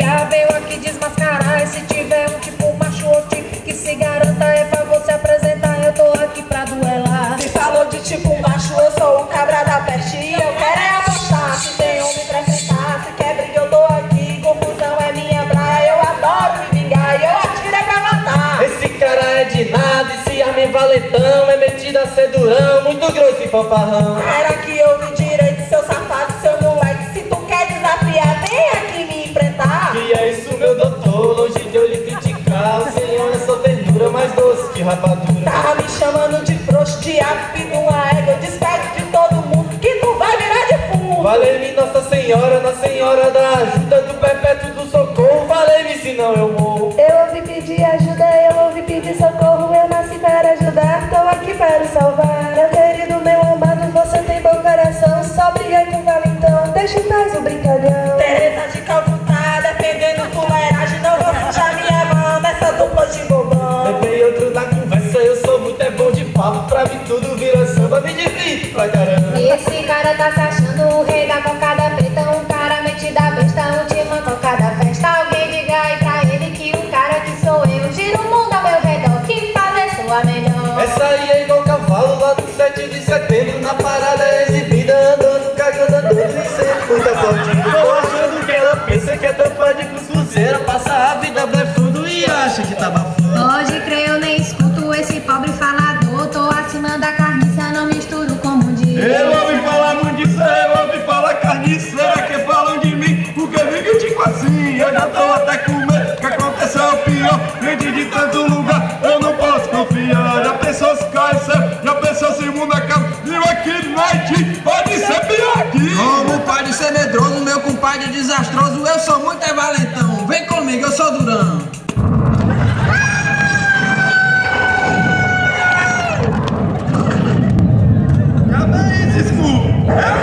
espiar, veio aqui desmascarar. E se tiver um tipo macho ou tipo que se garanta, é pra você apresentar, eu tô aqui pra duelar. Se falou de tipo macho, eu sou o cabra da peste e eu quero é apostar. Se tem homem pra sentar, se quer briga eu tô aqui. Confusão é minha praia, eu adoro me vingar e eu atiro é pra matar. Esse cara é de nada, esse arma é valentão, é metido a ser durão, muito grosso e fanfarrão. Era que eu vi direito, seu safado, seu moleque. Se tu quer desafiar, vem aqui me enfrentar. E é isso, meu doutor, longe de eu lhe criticar. O senhor é só ternura, mais doce que rapadura. Tava me chamando de frouxo, de ave, numa égua. Eu despeço de todo mundo que tu vai virar de fundo. Valei-me Nossa Senhora, na Senhora da Ajuda, do Perpétuo do Socorro. Valei-me, senão eu morro. Eu ouvi pedir ajuda, eu ouvi pedir socorro. Eu nasci para ajudar, tô aqui para salvar. Meu querido, meu amado, você tem bom coração. Só briguei com o valentão, deixa em paz o brincalhão. Teresa de Calcutá, defendendo fuleiragem. Não vou puxar minha mão nessa dupla de bobão. Levei outro na conversa, eu sou muito bom de papo. Pra mim tudo vira samba, me divirto pra caramba. Esse cara tá se achando o rei da cocada preta. Um cara metido a besta, última cocada festa. Alguém diga aí pra ele que o cara que sou eu. Gira o mundo ao meu redor, que fazer sua melhor. Essa aí é igual cavalo lá do 7 de setembro. Na parada é exibida, andando, cagando, andando e sempre muito aplaudido. Tô achando que ela pensa que é tampa de cruzeira. Passa a vida blefando e acha que tá bafando. Pode crer, eu nem escuto esse pobre falador. Tô acima da carniça, não misturo com mundido. Eu ouvi falar muito disso, eu ouvi falar carniceira. Que falam de mim, porque me critico assim. Eu já tô até com medo, que aconteceu o pior. Gente de tanto lugar, eu não posso confiar. Já pensou se cai céu, já pensou se o mundo acaba. E aqui night pode ser pior aqui. Como pode ser medroso, meu compadre desastroso. Eu sou muito é valentão, vem comigo, eu sou durão.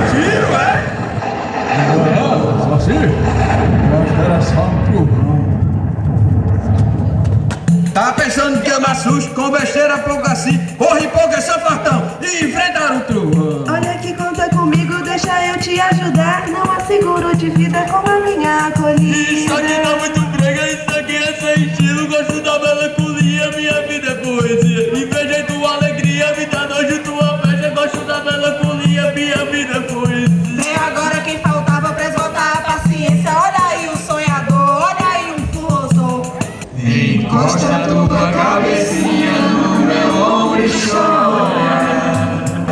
Tiro, é? Só assim? Eu acho que era só um trovão. Tava pensando que eu me assusto com besteira pouco assim. Corre pouco, é só fartão e enfrentar o trovão. Olha que conta comigo, deixa eu te ajudar. Não há seguro de vida como a minha acolhida. Isso aqui tá muito brega, isso aqui é sem estilo. Gosto da melancolia, minha vida é poesia. Invejei tua alegria, me dá nojo tua festa. Gosto da melancolia, minha vida é poesia. Vem agora quem faltava pra esgotar a paciência. Olha aí o sonhador, olha aí um filósofo. Encosta a tua cabecinha no meu ombro e chora.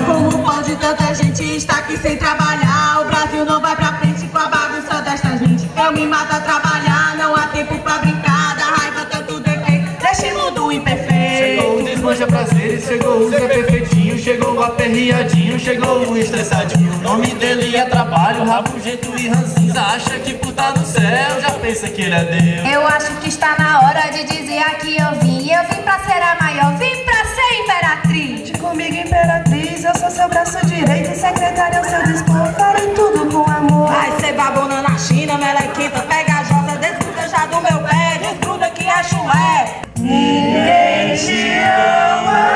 Como pode tanta gente estar aqui sem trabalhar? O Brasil não vai pra frente com a bagunça desta gente. Eu me mato a trabalhar, não há tempo pra brincar. Da raiva tanto defeito, deixa o mundo imperfeito. Chegou o desmanja prazeres, chegou o Zé Perfeitinho, chegou o aperreadinho, chegou o estressadinho. O nome dele é trabalho, rabugento e ranzinza. Acha que por tá no céu, já pensa que ele é Deus. Eu acho que está na hora de dizer aqui eu vim. Eu vim pra ser a maior, vim pra ser imperatriz. Comigo, imperatriz, eu sou seu braço direito. Secretária ao seu dispor, farei tudo com amor. Vai ser babona na China, melequita, pegajosa. Desgruda já do meu pé, desgruda que é chulé. Ninguém te ama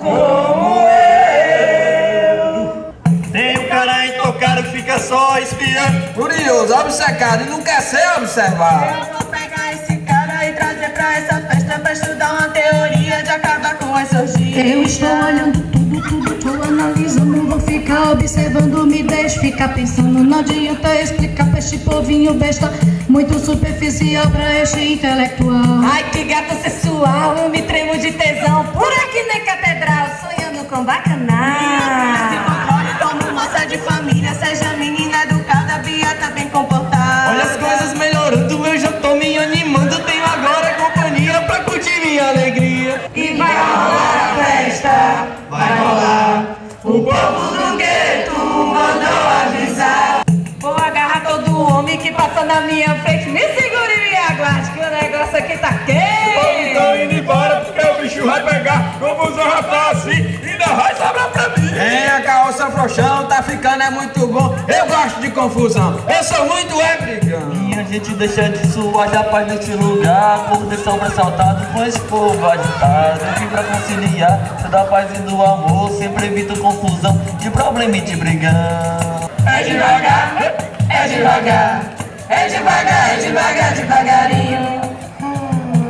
como eu. Tem um cara intocado que fica só espiando. Curioso, obcecado e não quer ser observado. Eu vou pegar esse cara e trazer pra essa festa pra estudar uma teoria de acabar com as orgias. Eu estou olhando tudo, tô analisando. Vou ficar observando, me deixe ficar pensando. Não adianta explicar pra este povinho besta, muito superficial pra este intelectual. Ai, que gata sensual, eu me tremo de tesão. Por aqui nem catedral, sonhando com bacanal. Se controle como moça de família, seja menina educada, beata, bem comportada. Olha as coisas melhorando, eu já tô me animando. Tenho agora companhia pra curtir minha alegria. E vai rolar a festa, vai rolar. O povo do gueto mandou avisar. Vou agarrar todo homem que passa na minha frente. Me segure e me aguarde, que o negócio aqui tá quente. Tô indo embora porque o bicho vai pegar. Confusão já tá assim, ainda vai sobrar pra mim. É, a carroça frouxão, tá ficando é muito bom. Eu gosto de confusão, eu sou muito brigão. Minha gente deixa de suar, já paz nesse lugar. Povo de sobressaltado com esse povo agitado. Eu vim pra conciliar, se da paz e do amor. Sempre evito confusão, de problema e de brigão. É devagar, é devagar, É devagar, devagarinho.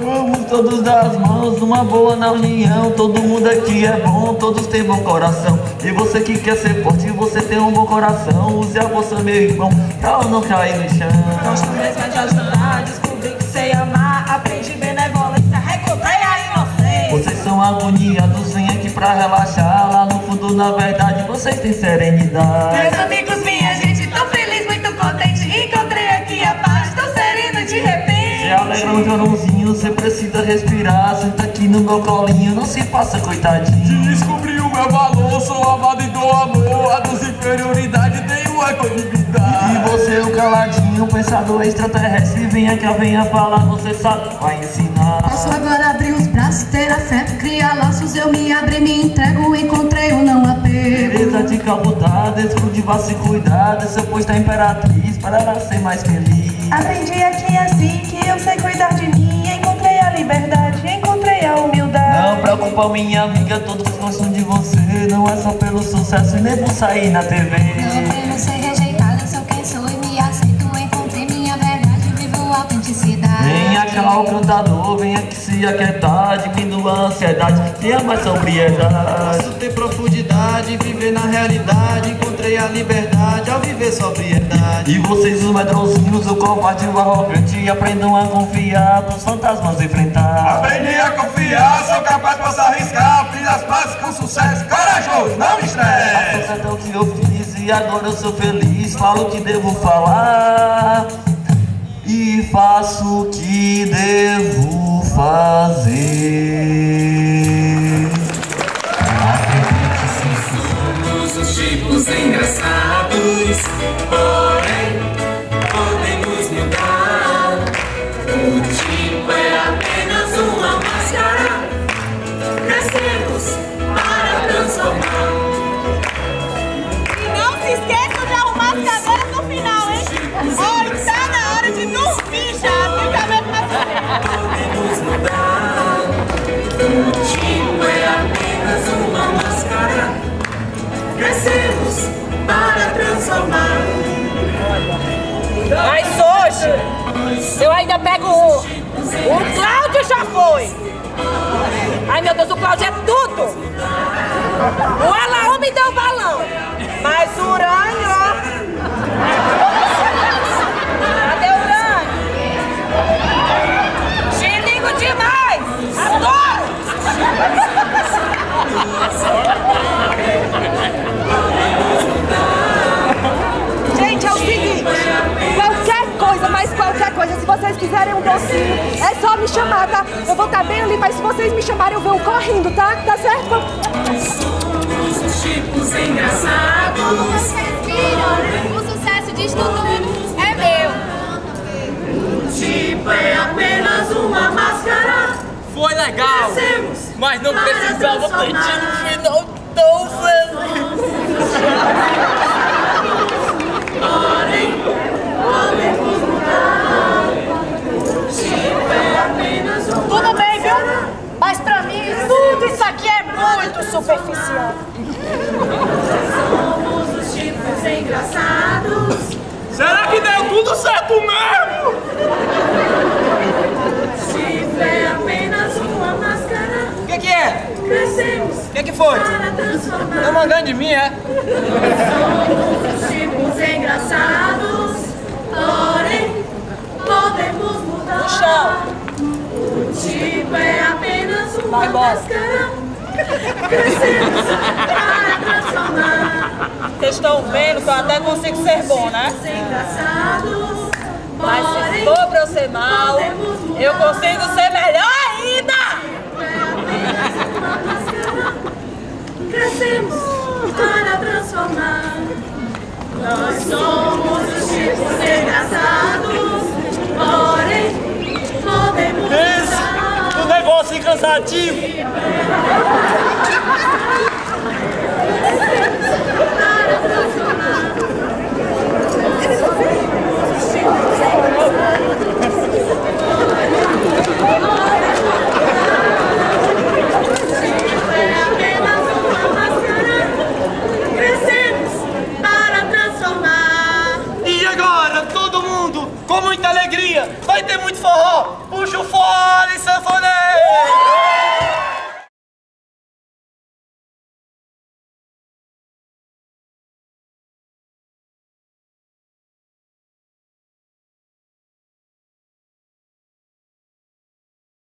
Vamos todos dar as mãos, uma boa na união. Todo mundo aqui é bom, todos têm bom coração. E você que quer ser forte, você tem um bom coração. Use a força, meu irmão, pra não cair no chão. Gosto mesmo é de ajudar, descobri que sei amar. Aprendi benevolência, recobrei a inocência. Vocês são agoniados, vem aqui pra relaxar. Lá no fundo, na verdade, vocês têm serenidade. Meus amigos, minha gente, tô feliz, muito contente. Encontrei aqui a paz, tô sereno de repente. Se alegra um jorãozinho, você precisa respirar. Senta aqui no meu colinho, não se faça coitadinho. Descobri o meu valor, sou amado e dou amor. A dos inferioridade tenho equanimidade. E você, o caladinho, pensador extraterrestre, venha falar, você sabe, vai ensinar. Posso agora abrir os braços, ter afeto, criar laços. Eu me abri, me entrego, encontrei o não apego. Beleza de cabotada, esconde, vá se cuidar. Dessa pois da imperatriz, para ela ser mais feliz. Aprendi aqui assim que eu sei cuidar de mim. Encontrei a liberdade, encontrei a humildade. Não preocupa, minha amiga, todos gostam de você. Não é só pelo sucesso e nem por sair na TV. Não quero ser rejeitada, sou quem sou e me aceito. Encontrei minha verdade, vivo autenticidade. Vem aquela o cantador, vem aqui se aquietar. Diminua a ansiedade, tenha mais sobriedade. Posso ter profundidade, viver na realidade. Encontrei a liberdade ao viver sobriedade. E vocês os medrosinhos, o covarde e o arrogante, aprendam a confiar, pros fantasmas enfrentar. Aprendi a confiar, sou capaz, posso arriscar. Fiz as pazes com sucesso, corajoso, não me estresse. Até o que eu fiz e agora eu sou feliz. Falo o que devo falar e faço o que devo fazer. Somos os tipos engraçados, porém podemos mudar. O tipo é apenas uma máscara. Crescemos para transformar. E não se esqueça de arrumar as cadeiras no final, hein? Olha, tá na hora de dormir já, fica mesmo assim. Podemos mudar. O tipo é apenas uma máscara. Crescemos para transformar. Mas hoje, eu ainda pego um. O Cláudio já foi. Ai meu Deus, o Cláudio é tudo. O Alaô me deu o balão. Mas o Urânio, ó. Cadê o Urânio? Te ligo demais. Adoro. Gente, é o seguinte, qualquer coisa, mas qualquer coisa, se vocês quiserem um docinho, é só me chamar, tá? Eu vou estar bem ali, mas se vocês me chamarem, eu venho correndo, tá? Tá certo? Somos os tipos engraçados. Como vocês viram, o sucesso disso tudo é meu. O tipo é apenas uma máscara. Foi legal, Crescemos mas não para precisava ter transformar. tido um final tão feliz. Porém, podemos mudar. O tipo é apenas uma Tudo bem, viu? máscara. Mas pra mim, tudo isso aqui é muito superficial. Somos os tipos engraçados. Será que deu tudo certo mesmo? O tipo é apenas uma máscara. O que é? Crescemos O que foi? para transformar. Tá mandando de mim, é? Somos os tipos engraçados. Porém, podemos mudar. No chão. O tipo é apenas uma Vai embora. máscara. Crescemos para transformar. Vocês estão vendo que eu até consigo ser bom, né? Engraçados. Mas se Porém, for pra eu ser mal, eu consigo ser melhor ainda! é apenas uma máscara. Crescemos para transformar. Nós somos os tipos engraçados. Porém, podemos mudar. O negócio cansativo. Para transformar. É apenas uma máscara. Crescemos para transformar. E agora, todo mundo, com muita alegria. Vai ter muito forró, puxa o forró!